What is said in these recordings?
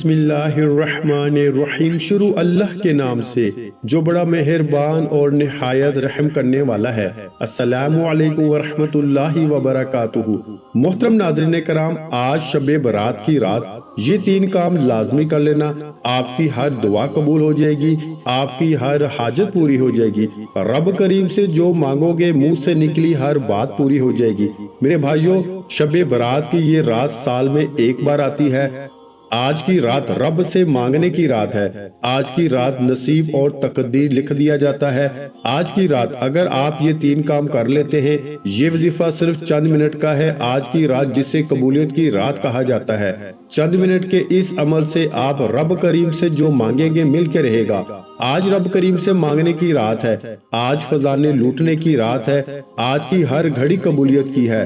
بسم اللہ الرحمن الرحیم۔ شروع اللہ کے نام سے جو بڑا مہربان اور نہایت رحم کرنے والا ہے۔ السلام علیکم ورحمۃ اللہ وبرکاتہ۔ محترم ناظرین کرام، آج شب برات کی رات یہ 3 کام لازمی کر لینا، آپ کی ہر دعا قبول ہو جائے گی، آپ کی ہر حاجت پوری ہو جائے گی، رب کریم سے جو مانگو گے منہ سے نکلی ہر بات پوری ہو جائے گی۔ میرے بھائیوں، شب برات کی یہ رات سال میں ایک بار آتی ہے۔ آج کی رات رب سے مانگنے کی رات ہے۔ آج کی رات نصیب اور تقدیر لکھ دیا جاتا ہے۔ آج کی رات اگر آپ یہ 3 کام کر لیتے ہیں، یہ وظیفہ صرف چند منٹ کا ہے۔ آج کی رات جسے قبولیت کی رات کہا جاتا ہے، چند منٹ کے اس عمل سے آپ رب کریم سے جو مانگیں گے مل کے رہے گا۔ آج رب کریم سے مانگنے کی رات ہے، آج خزانے لوٹنے کی رات ہے، آج کی ہر گھڑی قبولیت کی ہے،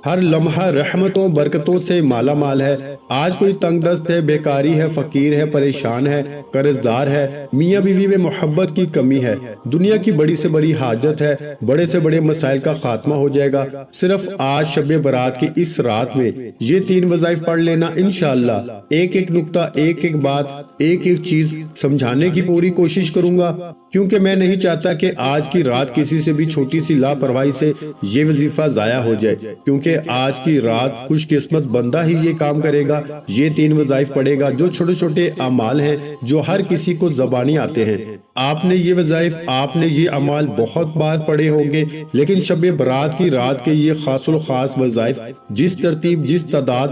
ہر لمحہ رحمتوں برکتوں سے مالا مال ہے۔ آج کوئی تنگ دست ہے، بیکاری ہے، فقیر ہے، پریشان ہے، قرض دار ہے، میاں بیوی میں محبت کی کمی ہے، دنیا کی بڑی سے بڑی حاجت ہے، بڑے سے بڑے مسائل کا خاتمہ ہو جائے گا۔ صرف آج شب برات کی اس رات میں یہ 3 وظائف پڑھ لینا، انشاءاللہ ایک ایک نقطہ، ایک ایک بات، ایک ایک چیز سمجھانے کی پوری کوشش کروں گا، کیونکہ میں نہیں چاہتا کہ آج کی رات کسی سے بھی چھوٹی سی لاپرواہی سے یہ وظیفہ ضائع ہو جائے، کیونکہ آج کی رات خوش قسمت بندہ ہی یہ کام کرے گا، یہ 3 وظائف پڑھے گا جو چھوٹے چھوٹے اعمال ہیں جو ہر کسی کو زبانی آتے ہیں۔ آپ نے یہ وظائف، آپ نے یہ اعمال بہت بار پڑھے ہوں گے، لیکن شب برات کی رات کے یہ خاص الخاص وظائف جس ترتیب جس تعداد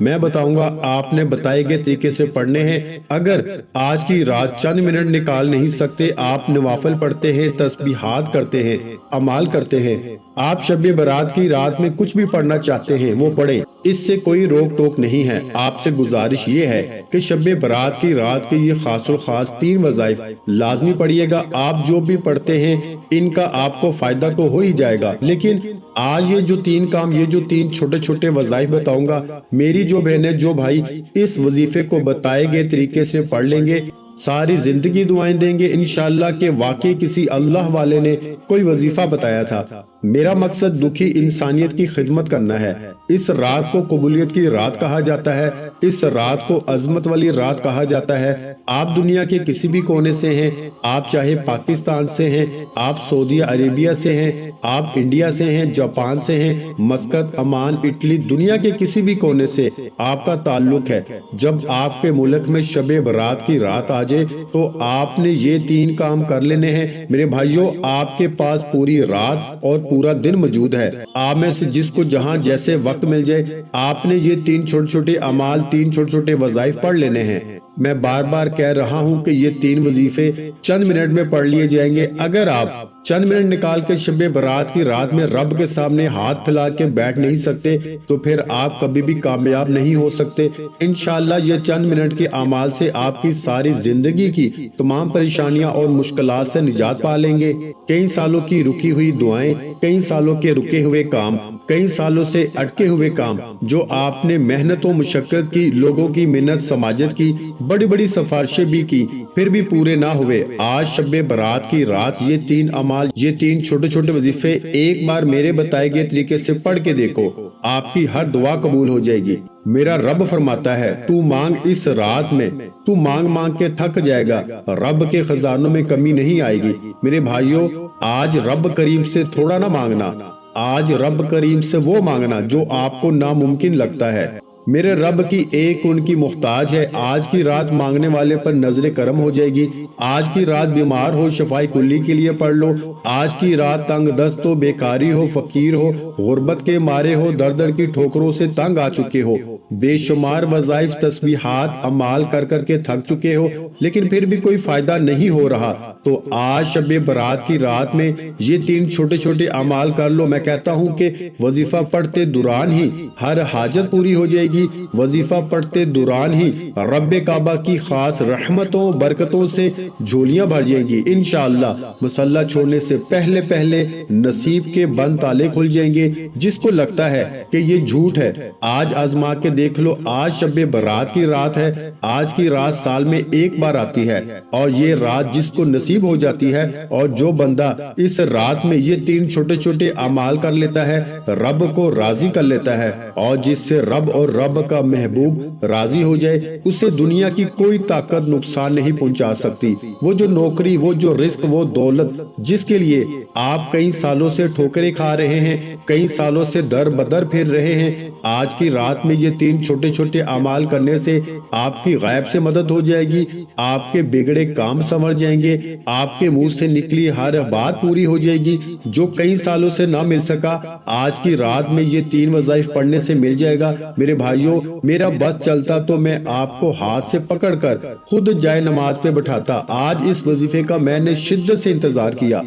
میں بتاؤں گا، آپ نے بتائے گئے طریقے سے پڑھنے ہیں۔ اگر آج کی رات چند منٹ نکال نہیں سکتے، آپ نوافل پڑھتے ہیں، تسبیحات کرتے ہیں، اعمال کرتے ہیں، آپ شب برات کی رات میں کچھ بھی پڑھنا چاہتے ہیں وہ پڑھیں، اس سے کوئی روک ٹوک نہیں ہے۔ آپ سے گزارش یہ ہے کہ شب برات کی رات کے یہ خاص الخاص 3 وظائف لازمی پڑھیے گا۔ آپ جو بھی پڑھتے ہیں ان کا آپ کو فائدہ تو ہو ہی جائے گا، لیکن آج یہ جو 3 کام، یہ جو 3 چھوٹے چھوٹے وظائف بتاؤں گا، میری جو بہنیں جو بھائی اس وظیفے کو بتائے گئے طریقے سے پڑھ لیں گے، ساری زندگی دعائیں دیں گے انشاءاللہ کہ واقعی کسی اللہ والے نے کوئی وظیفہ بتایا تھا۔ میرا مقصد دکھی انسانیت کی خدمت کرنا ہے۔ اس رات کو قبولیت کی رات کہا جاتا ہے، اس رات کو عظمت والی رات کہا جاتا ہے۔ آپ دنیا کے کسی بھی کونے سے ہیں، آپ چاہے پاکستان سے ہیں، آپ سعودی عربیہ سے ہیں، آپ انڈیا سے ہیں، جاپان سے ہیں، مسقط، عمان، اٹلی، دنیا کے کسی بھی کونے سے آپ کا تعلق ہے، جب آپ کے ملک میں شب برات کی رات آ جائے تو آپ نے یہ 3 کام کر لینے ہیں۔ میرے بھائیوں، آپ کے پاس پوری رات اور پورا دن موجود ہے، آپ میں سے جس کو جہاں جیسے وقت مل جائے، آپ نے یہ 3 چھوٹے چھوٹے اعمال، 3 چھوٹے چھوٹے وظائف پڑھ لینے ہیں۔ میں بار بار کہہ رہا ہوں کہ یہ 3 وظیفے چند منٹ میں پڑھ لیے جائیں گے۔ اگر آپ چند منٹ نکال کے شب برات کی رات میں رب کے سامنے ہاتھ پھیلا کے بیٹھ نہیں سکتے تو پھر آپ کبھی بھی کامیاب نہیں ہو سکتے۔ انشاءاللہ یہ چند منٹ کے اعمال سے آپ کی ساری زندگی کی تمام پریشانیاں اور مشکلات سے نجات پا لیں گے۔ کئی سالوں کی رکی ہوئی دعائیں، کئی سالوں کے رکے ہوئے کام، کئی سالوں سے اٹکے ہوئے کام جو آپ نے محنت و مشقت کی، لوگوں کی منت سماجت کی، بڑی بڑی سفارشیں بھی کی، پھر بھی پورے نہ ہوئے، آج شب برات کی رات یہ 3 اعمال، یہ 3 چھوٹے چھوٹے وظیفے ایک بار میرے بتائے گئے طریقے سے پڑھ کے دیکھو، آپ کی ہر دعا قبول ہو جائے گی۔ میرا رب فرماتا ہے، تو مانگ اس رات میں، تو مانگ مانگ کے تھک جائے گا، رب کے خزانوں میں کمی نہیں آئے گی۔ میرے بھائیوں، آج رب کریم سے تھوڑا نہ مانگنا، آج رب کریم سے وہ مانگنا جو آپ کو ناممکن لگتا ہے۔ میرے رب کی ایک ان کی محتاج ہے۔ آج کی رات مانگنے والے پر نظر کرم ہو جائے گی۔ آج کی رات بیمار ہو، شفائے کلی کے لیے پڑھ لو۔ آج کی رات تنگ دست ہو، بیکاری ہو، فقیر ہو، غربت کے مارے ہو، در در کی ٹھوکروں سے تنگ آ چکے ہو، بے شمار وظائف، تسبیحات، اعمال کر کر کے تھک چکے ہو، لیکن پھر بھی کوئی فائدہ نہیں ہو رہا، تو آج شب برات کی رات میں یہ 3 چھوٹے چھوٹے اعمال کر لو۔ میں کہتا ہوں کہ وظیفہ پڑھتے دوران ہی ہر حاجت پوری ہو جائے گی، وظیفہ پڑھتے دوران ہی رب کعبہ کی خاص رحمتوں برکتوں سے جھولیاں بھر جائیں گی انشاءاللہ۔ مصلی چھوڑنے سے پہلے پہلے نصیب کے بند تالے کھل جائیں گے۔ جس کو لگتا ہے کہ یہ جھوٹ ہے، آج آزما کے دیکھ لو آج شب برات کی رات ہے، آج کی رات سال میں ایک بار آتی ہے، اور یہ رات جس کو نصیب ہو جاتی ہے اور جو بندہ اس رات میں یہ 3 چھوٹے چھوٹے اعمال کر لیتا ہے، رب کو راضی کر لیتا ہے، اور جس سے رب اور رب کا محبوب راضی ہو جائے، اسے دنیا کی کوئی طاقت نقصان نہیں پہنچا سکتی۔ وہ جو نوکری، وہ جو رزق، وہ دولت جس کے لیے آپ کئی سالوں سے ٹھوکریں کھا رہے ہیں، کئی سالوں سے در بدر پھر رہے ہیں، آج کی رات میں یہ 3 چھوٹے چھوٹے اعمال کرنے سے آپ کی غیب سے مدد ہو جائے گی، آپ کے بگڑے کام سنور جائیں گے، آپ کے منہ سے نکلی ہر بات پوری ہو جائے گی، جو کئی سالوں سے نہ مل سکا آج کی رات میں یہ 3 وظائف پڑھنے سے مل جائے گا۔ میرے بھائیوں، میرا بس چلتا تو میں آپ کو ہاتھ سے پکڑ کر خود جائے نماز پہ بٹھاتا۔ آج اس وظیفے کا میں نے شدت سے انتظار کیا،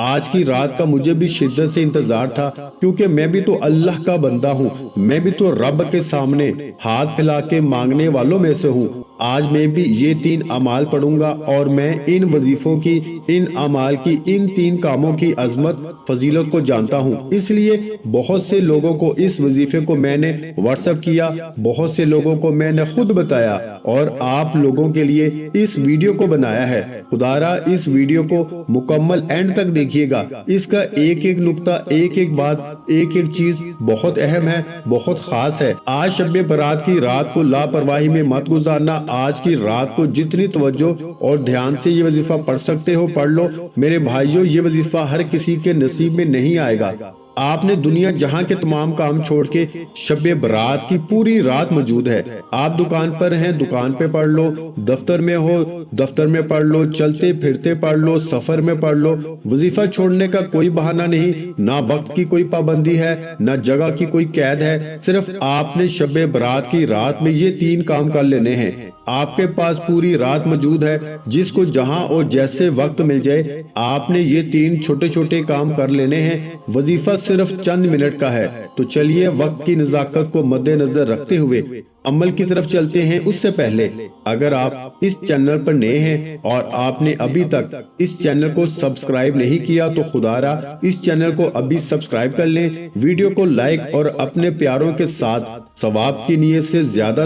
آج کی رات کا مجھے بھی شدت سے انتظار تھا، کیونکہ میں بھی تو اللہ کا بندہ ہوں، میں بھی تو رب کے سامنے ہاتھ پھیلا کے مانگنے والوں میں سے ہوں۔ آج میں بھی یہ 3 اعمال پڑھوں گا، اور میں ان وظیفوں کی، ان اعمال کی، ان 3 کاموں کی عظمت فضیلت کو جانتا ہوں۔ اس لیے بہت سے لوگوں کو اس وظیفے کو میں نے واٹس ایپ کیا، بہت سے لوگوں کو میں نے خود بتایا، اور آپ لوگوں کے لیے اس ویڈیو کو بنایا ہے۔ خدا را اس ویڈیو کو مکمل اینڈ تک دیکھیے گا، اس کا ایک ایک نقطہ، ایک ایک بات، ایک ایک چیز بہت اہم ہے، بہت خاص ہے۔ آج شب برات کی رات کو لاپرواہی میں مت گزارنا، آج کی رات کو جتنی توجہ اور دھیان سے یہ وظیفہ پڑھ سکتے ہو پڑھ لو۔ میرے بھائیوں، یہ وظیفہ ہر کسی کے نصیب میں نہیں آئے گا۔ آپ نے دنیا جہاں کے تمام کام چھوڑ کے شب برات کی پوری رات موجود ہے۔ آپ دکان پر ہیں، دکان پہ پڑھ لو، دفتر میں ہو، دفتر میں پڑھ لو، چلتے پھرتے پڑھ لو، سفر میں پڑھ لو۔ وظیفہ چھوڑنے کا کوئی بہانہ نہیں، نہ وقت کی کوئی پابندی ہے، نہ جگہ کی کوئی قید ہے، صرف آپ نے شب برات کی رات میں یہ 3 کام کر لینے ہیں۔ آپ کے پاس پوری رات موجود ہے، جس کو جہاں اور جیسے وقت مل جائے آپ نے یہ 3 چھوٹے چھوٹے کام کر لینے ہیں۔ وظیفہ صرف چند منٹ کا ہے، تو چلیے وقت کی نزاکت کو مد نظر رکھتے ہوئے عمل کی طرف چلتے ہیں۔ اس سے پہلے اگر آپ اس چینل پر نئے ہیں اور آپ نے ابھی تک اس چینل کو سبسکرائب نہیں کیا تو خدا را اس چینل کو ابھی سبسکرائب کر لیں، ویڈیو کو لائک اور اپنے پیاروں کے ساتھ ثواب کی نیت سے زیادہ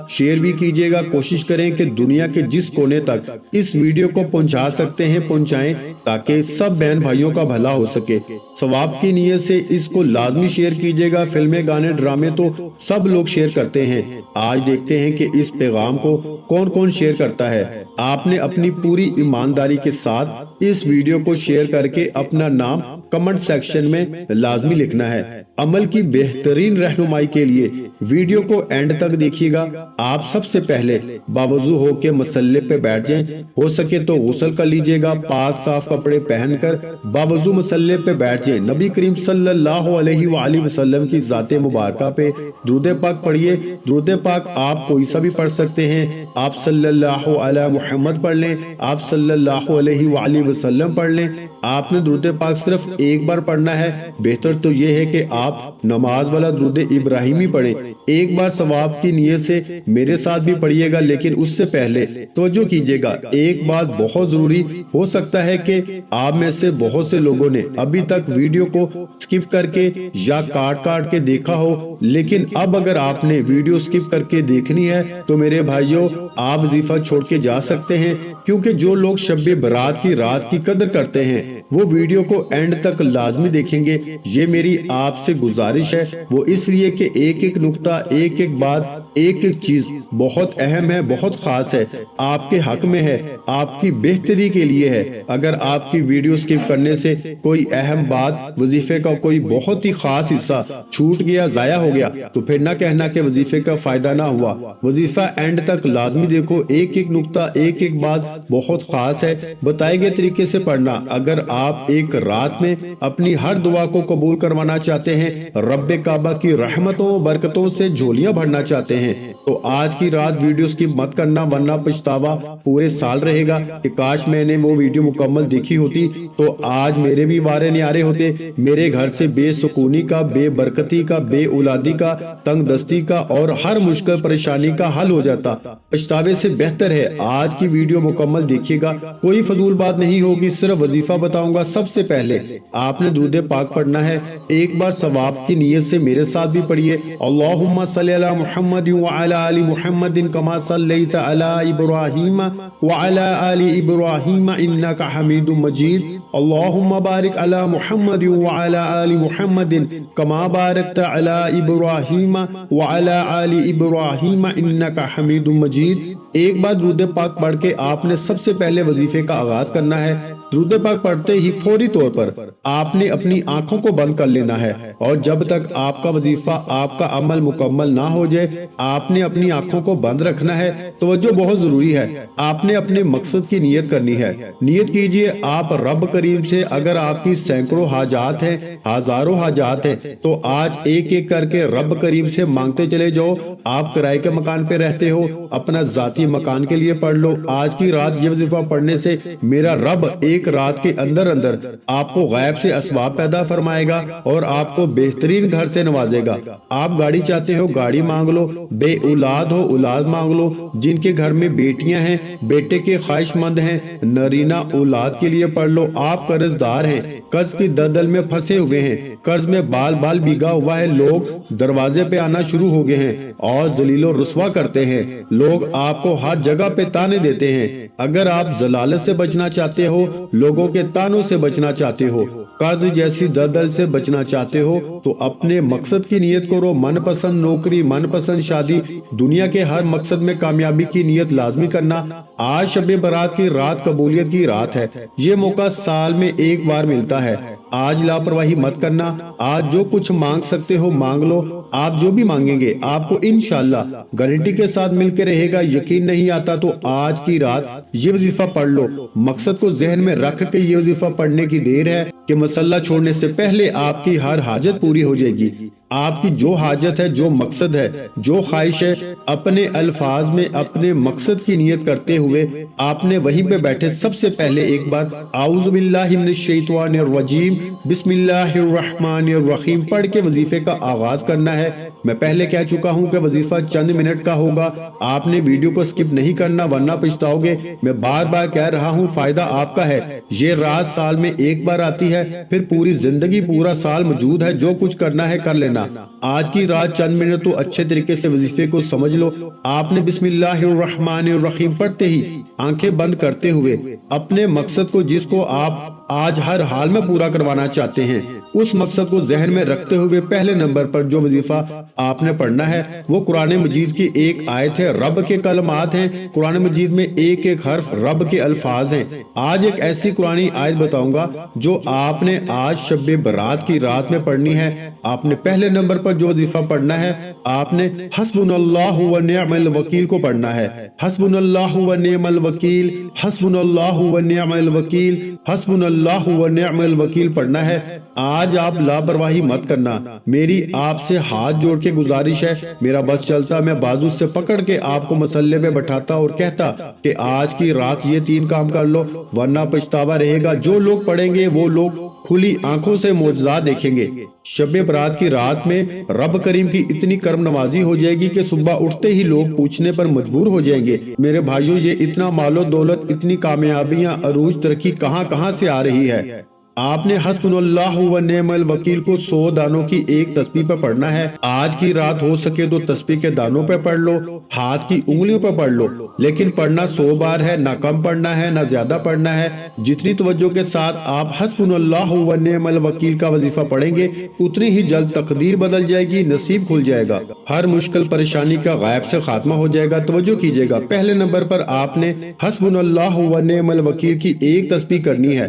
شیئر بھی کیجیے گا۔ کوشش کریں کہ دنیا کے جس کونے تک اس ویڈیو کو پہنچا سکتے ہیں پہنچائیں، تاکہ سب بہن بھائیوں کا بھلا ہو سکے۔ ثواب کی نیت سے اس کو لازمی شیئر کیجیے گا۔ فلمیں، گانے، ڈرامے تو سب لوگ شیئر کرتے ہیں، آج دیکھتے ہیں کہ اس پیغام کو کون کون شیئر کرتا ہے۔ آپ نے اپنی پوری ایمانداری کے ساتھ اس ویڈیو کو شیئر کر کے اپنا نام کمنٹ سیکشن میں لازمی لکھنا ہے۔ عمل کی بہترین رہنمائی کے لیے ویڈیو کو اینڈ تک دیکھیے گا۔ آپ سب سے پہلے باوضو ہو کے مصلی پہ بیٹھ جائیں، ہو سکے تو غسل کر لیجئے گا، پاک صاف کپڑے پہن کر باوضو مصلی پہ بیٹھ جائیں۔ نبی کریم صلی اللہ علیہ وآلہ وسلم کی ذات مبارکہ پہ درود پاک پڑھیے۔ درود پاک آپ کوئی سا بھی پڑھ سکتے ہیں، آپ صلی اللہ علیہ محمد پڑھ لیں، آپ صلی اللہ علیہ وآلہ وسلم پڑھ لیں۔ آپ نے درود پاک صرف ایک بار پڑھنا ہے، بہتر تو یہ ہے کہ آپ نماز والا درود ابراہیمی پڑھیں۔ ایک بار ثواب کی نیت سے میرے ساتھ بھی پڑھیے گا، لیکن اس سے پہلے توجہ کیجیے گا، ایک بات بہت ضروری، ہو سکتا ہے کہ آپ میں سے بہت سے لوگوں نے ابھی تک ویڈیو کو سکپ کر کے یا کاٹ کے دیکھا ہو، لیکن اب اگر آپ نے ویڈیو سکپ کر کے دیکھنی ہے تو میرے بھائیوں آپ وظیفہ چھوڑ کے جا سکتے ہیں، کیونکہ جو لوگ شب برات کی رات کی قدر کرتے ہیں وہ ویڈیو کو اینڈ تک لازمی دیکھیں گے۔ یہ میری آپ سے گزارش ہے، وہ اس لیے کہ ایک ایک نقطہ، ایک ایک بات، ایک ایک چیز بہت اہم ہے، بہت خاص ہے، آپ کے حق میں ہے، آپ کی بہتری کے لیے ہے۔ اگر آپ کی ویڈیو سکپ کرنے سے کوئی اہم بات، وظیفے کا کوئی بہت ہی خاص حصہ چھوٹ گیا، ضائع ہو گیا، تو پھر نہ کہنا کہ وظیفے کا فائدہ نہ ہوا۔ وظیفہ اینڈ تک لازمی دیکھو، ایک ایک نقطہ، ایک ایک بات بہت خاص ہے، بتائے گئے طریقے سے پڑھنا۔ اگر آپ ایک رات میں اپنی ہر دعا کو قبول کروانا چاہتے ہیں، رب کعبہ کی رحمتوں برکتوں سے جھولیاں بھرنا چاہتے ہیں، تو آج کی رات ویڈیو سکپ مت کرنا ورنہ پچھتاوا پورے سال رہے گا کہ کاش میں نے وہ ویڈیو مکمل دیکھی ہوتی تو آج میرے بھی وارے نیارے ہوتے، میرے گھر سے بے سکونی کا، بے برکتی کا، بے اولادی کا، تنگ دستی کا اور ہر مشکل پریشانی کا حل ہو جاتا۔ پچھتاوے سے بہتر ہے آج کی ویڈیو مکمل دیکھیے گا، کوئی فضول بات نہیں ہوگی، صرف وظیفہ بتاؤں گا۔ سب سے پہلے آپ نے درود پاک پڑھنا ہے، ایک بار ثواب کی نیت سے میرے ساتھ بھی پڑھیے، اللہم صلی علی محمد وعلی آل محمد کما صلیت علی ابراہیم وعلی آل ابراہیم انک حمید مجید، اللہم بارک علی محمد وعلی آل محمد کما بارکت علی ابراہیم وعلی آل ابراہیم انک حمید مجید۔ ایک بار درود پاک پڑھ کے آپ نے سب سے پہلے وظیفے کا آغاز کرنا ہے۔ درود پاک پڑھتے ہی فوری طور پر آپ نے اپنی آنکھوں کو بند کر لینا ہے اور جب تک آپ کا وظیفہ، آپ کا عمل مکمل نہ ہو جائے آپ نے اپنی آنکھوں کو بند رکھنا ہے۔ توجہ بہت ضروری ہے، آپ نے اپنے مقصد کی نیت کرنی ہے۔ نیت کیجئے آپ رب کریم سے، اگر آپ کی سینکڑوں حاجات ہیں، ہزاروں حاجات ہیں، تو آج ایک ایک کر کے رب کریم سے مانگتے چلے جاؤ۔ آپ کرائے کے مکان پہ رہتے ہو، اپنا ذاتی مکان کے لیے پڑھ لو۔ آج کی رات یہ وظیفہ پڑھنے سے میرا رب ایک رات کے اندر آپ کو غیب سے اسباب پیدا فرمائے گا اور آپ کو بہترین گھر سے نوازے گا۔ آپ گاڑی چاہتے ہو، گاڑی مانگ لو، بے اولاد ہو، اولاد مانگ لو، جن کے گھر میں بیٹیاں ہیں، بیٹے کے خواہش مند ہیں، نرینہ اولاد کے لیے پڑھ لو۔ آپ قرض دار ہیں، قرض کی دلدل میں پھنسے ہوئے ہیں، قرض میں بال بال بھیگا ہوا ہے، لوگ دروازے پہ آنا شروع ہو گئے ہیں اور ذلیل و رسوا کرتے ہیں، لوگ آپ کو ہر جگہ پہ تانے دیتے ہیں۔ اگر آپ ضلالت سے بچنا چاہتے ہو، لوگوں کے تانوں سے بچنا چاہتے ہو، قرض جیسی دلدل سے بچنا چاہتے ہو، تو اپنے مقصد کی نیت کرو۔ من پسند نوکری، من پسند شادی، دنیا کے ہر مقصد میں کامیابی کی نیت لازمی کرنا۔ آج شب برات کی رات قبولیت کی رات ہے، یہ موقع سال میں ایک بار ملتا ہے۔ آج لاپرواہی مت کرنا، آج جو کچھ مانگ سکتے ہو مانگ لو۔ آپ جو بھی مانگیں گے آپ کو انشاءاللہ گارنٹی کے ساتھ مل کے رہے گا۔ یقین نہیں آتا تو آج کی رات یہ وظیفہ پڑھ لو۔ مقصد کو ذہن میں رکھ کے یہ وظیفہ پڑھنے کی دیر ہے کہ مسلح چھوڑنے سے پہلے آپ کی ہر حاجت پوری ہو جائے گی۔ آپ کی جو حاجت ہے، جو مقصد ہے، جو خواہش ہے، اپنے الفاظ میں اپنے مقصد کی نیت کرتے ہوئے آپ نے وہیں پہ بیٹھے سب سے پہلے ایک بار اعوذ باللہ من الشیطان الرجیم بسم اللہ الرحمن الرحیم پڑھ کے وظیفے کا آغاز کرنا ہے۔ میں پہلے کہہ چکا ہوں کہ وظیفہ چند منٹ کا ہوگا، آپ نے ویڈیو کو سکپ نہیں کرنا ورنہ پچھتاؤ گے۔ میں بار بار کہہ رہا ہوں، فائدہ آپ کا ہے۔ یہ رات سال میں ایک بار آتی ہے، پھر پوری زندگی پورا سال موجود ہے، جو کچھ کرنا ہے کر لینا۔ آج کی رات چند منٹ تو اچھے طریقے سے وظیفے کو سمجھ لو۔ آپ نے بسم اللہ الرحمن الرحیم پڑھتے ہی آنکھیں بند کرتے ہوئے اپنے مقصد کو، جس کو آپ آج ہر حال میں پورا کروانا چاہتے ہیں، اس مقصد کو ذہن میں رکھتے ہوئے پہلے نمبر پر جو وظیفہ آپ نے پڑھنا ہے وہ قرآن مجید کی ایک آیت ہے، رب کے کلمات ہیں۔ قرآن مجید میں ایک ایک حرف رب کے الفاظ ہیں۔ آج ایک ایسی قرآنی آیت بتاؤں گا جو آپ نے آج شب برات کی رات میں پڑھنی ہے۔ آپ نے پہلے نمبر پر جو وظیفہ پڑھنا ہے، آپ نے حسبنا اللہ و نعم الوکیل کو پڑھنا ہے۔ حسبنا اللہ و نعم الوکیل، حسبنا اللہ و نعم الوکیل، حسبنا اللہ و نعم الوکیل پڑھنا ہے۔ آج آپ لاپرواہی مت کرنا، میری آپ سے ہاتھ جوڑ کے گزارش ہے۔ میرا بس چلتا، میں بازو سے پکڑ کے آپ کو مسلح پہ بٹھاتا اور کہتا کہ آج کی رات یہ 3 کام کر لو ورنہ پچھتاوا رہے گا۔ جو لوگ پڑھیں گے وہ لوگ کھلی آنکھوں سے معجزات دیکھیں گے۔ شب برات کی رات میں رب کریم کی اتنی کرم نوازی ہو جائے گی کہ صبح اٹھتے ہی لوگ پوچھنے پر مجبور ہو جائیں گے، میرے بھائیوں یہ اتنا مال و دولت، اتنی کامیابیاں، عروج ترقی کہاں سے آ رہی ہے؟ آپ نے حسبنا اللہ و نعم الوکیل کو 100 دانوں کی ایک تسبیح پہ پڑھنا ہے۔ آج کی رات ہو سکے تو تسبیح کے دانوں پہ پڑھ لو، ہاتھ کی انگلیوں پہ پڑھ لو، لیکن پڑھنا 100 بار ہے، نہ کم پڑھنا ہے نہ زیادہ پڑھنا ہے۔ جتنی توجہ کے ساتھ آپ حسبنا اللہ و نعم الوکیل کا وظیفہ پڑھیں گے اتنی ہی جلد تقدیر بدل جائے گی، نصیب کھل جائے گا، ہر مشکل پریشانی کا غائب سے خاتمہ ہو جائے گا۔ توجہ کیجئے گا، پہلے نمبر پر آپ نے حسبنا اللہ و نعم الوکیل کی ایک تسبیح کرنی ہے۔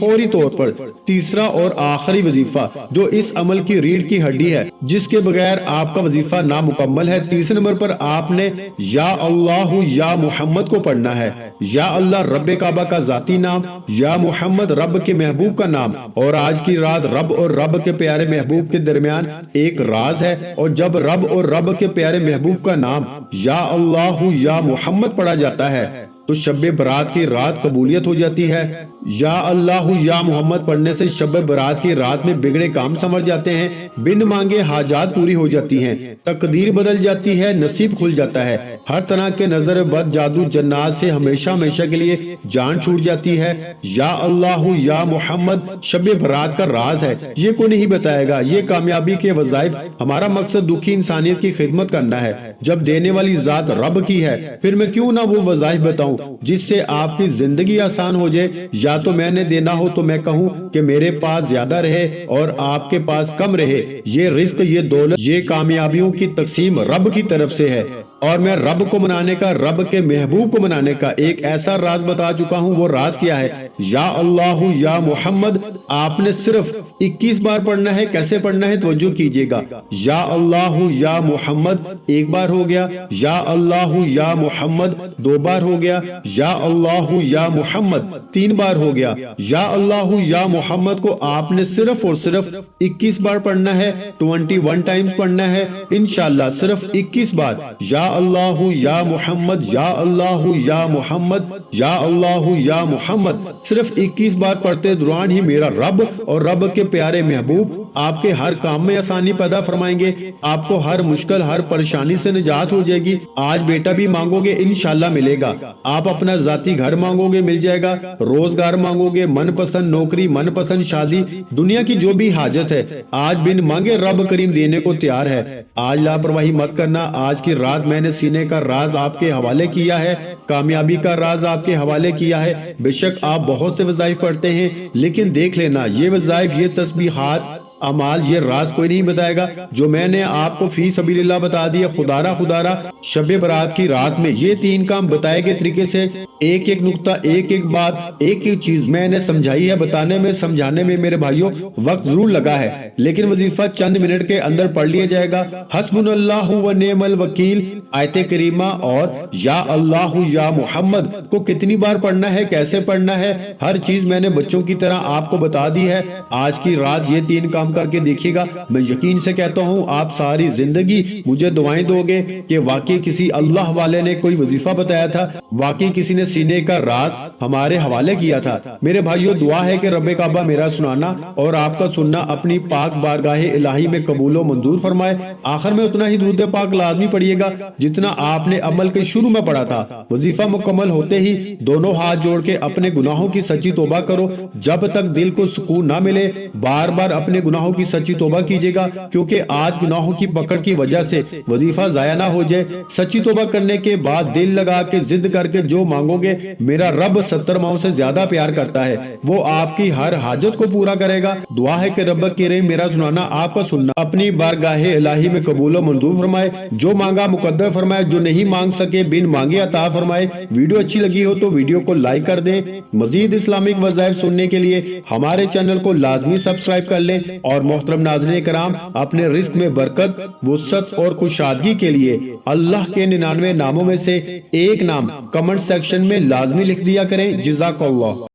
فوری طور پر تیسرا اور آخری وظیفہ جو اس عمل کی ریڑھ کی ہڈی ہے، جس کے بغیر آپ کا وظیفہ نامکمل ہے، تیسرے نمبر پر آپ نے یا اللہ یا محمد کو پڑھنا ہے۔ یا اللہ رب کعبہ کا ذاتی نام، یا محمد رب کے محبوب کا نام، اور آج کی رات رب اور رب کے پیارے محبوب کے درمیان ایک راز ہے، اور جب رب اور رب کے پیارے محبوب کا نام یا اللہ یا محمد پڑھا جاتا ہے تو شب برات کی رات قبولیت ہو جاتی ہے۔ یا اللہ یا محمد پڑھنے سے شب برات کی رات میں بگڑے کام سمجھ جاتے ہیں، بن مانگے حاجات پوری ہو جاتی ہیں، تقدیر بدل جاتی ہے، نصیب کھل جاتا ہے، ہر طرح کے نظر بد جادو جنات سے ہمیشہ ہمیشہ کے لیے جان چھوٹ جاتی ہے۔ یا اللہ یا محمد شب برات کا راز ہے، یہ کوئی نہیں بتائے گا، یہ کامیابی کے وظائف۔ ہمارا مقصد دکھی انسانیت کی خدمت کرنا ہے، جب دینے والی ذات رب کی ہے پھر میں کیوں نہ وہ وظائف بتاؤں جس سے آپ کی زندگی آسان ہو جائے۔ یا تو میں نے دینا ہو تو میں کہوں کہ میرے پاس زیادہ رہے اور آپ کے پاس کم رہے، یہ رزق، یہ دولت، یہ کامیابیوں کی تقسیم رب کی طرف سے ہے، اور میں رب کو منانے کا، رب کے محبوب کو منانے کا ایک ایسا راز بتا چکا ہوں۔ وہ راز کیا ہے؟ یا اللہ یا محمد آپ نے صرف 21 بار پڑھنا ہے۔ کیسے پڑھنا ہے توجہ کیجئے گا۔ یا اللہ یا محمد ایک بار ہو گیا، یا اللہ یا محمد 2 بار ہو گیا، یا اللہ یا محمد 3 بار ہو گیا، یا اللہ یا محمد کو آپ نے صرف اور صرف 21 بار پڑھنا ہے، 21 ٹائمز پڑھنا ہے انشاءاللہ، صرف 21 بار۔ یا اللہ یا محمد، یا اللہ یا محمد، یا اللہ یا محمد صرف 21 بار پڑھتے دوران ہی میرا رب اور رب کے پیارے محبوب آپ کے ہر کام میں آسانی پیدا فرمائیں گے، آپ کو ہر مشکل، ہر پریشانی سے نجات ہو جائے گی۔ آج بیٹا بھی مانگو گے انشاءاللہ ملے گا، آپ اپنا ذاتی گھر مانگو گے مل جائے گا، روزگار مانگو گے، من پسند نوکری، من پسند شادی، دنیا کی جو بھی حاجت ہے آج بن مانگے رب کریم دینے کو تیار ہے۔ آج لاپرواہی مت کرنا، آج کی رات میں نے سینے کا راز آپ کے حوالے کیا ہے، کامیابی کا راز آپ کے حوالے کیا ہے۔ بے شک آپ بہت سے وظائف پڑھتے ہیں، لیکن دیکھ لینا یہ وظائف، یہ تسبیحات، اعمال، یہ راز کوئی نہیں بتائے گا جو میں نے آپ کو فی سبیل اللہ بتا دیا۔ خدارہ شب برات کی رات میں یہ 3 کام بتائے گئے طریقے سے، ایک ایک نقطہ، ایک ایک بات، ایک ایک چیز میں نے سمجھائی ہے۔ بتانے میں، سمجھانے میں میرے بھائیوں وقت ضرور لگا ہے، لیکن وظیفہ چند منٹ کے اندر پڑھ لیا جائے گا۔ حسبنا اللہ و نعم الوکیل آیت کریمہ اور یا اللہ یا محمد کو کتنی بار پڑھنا ہے، کیسے پڑھنا ہے، ہر چیز میں نے بچوں کی طرح آپ کو بتا دی ہے۔ آج کی رات یہ 3 کام کر کے دیکھیے گا، میں یقین سے کہتا ہوں آپ ساری زندگی مجھے دعائیں دو گے کہ واقعی کسی اللہ والے نے کوئی وظیفہ بتایا تھا، واقعی کسی نے سینے کا راز ہمارے حوالے کیا تھا۔ میرے بھائیوں دعا ہے کہ رب کعبہ میرا سنانا اور آپ کا سننا اپنی پاک بارگاہ الہی میں قبول و منظور فرمائے۔ آخر میں اتنا ہی درود پاک لازمی پڑھیے گا جتنا آپ نے عمل کے شروع میں پڑھا تھا۔ وظیفہ مکمل ہوتے ہی دونوں ہاتھ جوڑ کے اپنے گناہوں کی سچی توبہ کرو، جب تک دل کو سکون نہ ملے بار بار اپنے گناہوں کی سچی توبہ کیجیے گا، کیونکہ آج گناہوں کی پکڑ کی وجہ سے وظیفہ ضائع نہ ہو جائے۔ سچی توبہ کرنے کے بعد دل لگا کے ضد کر کے جو مانگو گے، میرا رب 70 ماؤں سے زیادہ پیار کرتا ہے، وہ آپ کی ہر حاجت کو پورا کرے گا۔ دعا ہے کہ رب کریم میرا سنانا، آپ کا سننا اپنی بارگاہ الہی میں قبول و منظور فرمائے، جو مانگا مقدر فرمائے، جو نہیں مانگ سکے بن مانگے عطا فرمائے۔ ویڈیو اچھی لگی ہو تو ویڈیو کو لائک کر دیں۔ مزید اسلامک وظائف سننے کے لیے ہمارے چینل کو لازمی سبسکرائب کر لیں، اور محترم ناظرین کرام اپنے رزق میں برکت، وسعت اور کشادگی کے لیے اللہ کے 99 ناموں میں سے ایک نام کمنٹ سیکشن میں لازمی لکھ دیا کریں۔ جزاک اللہ۔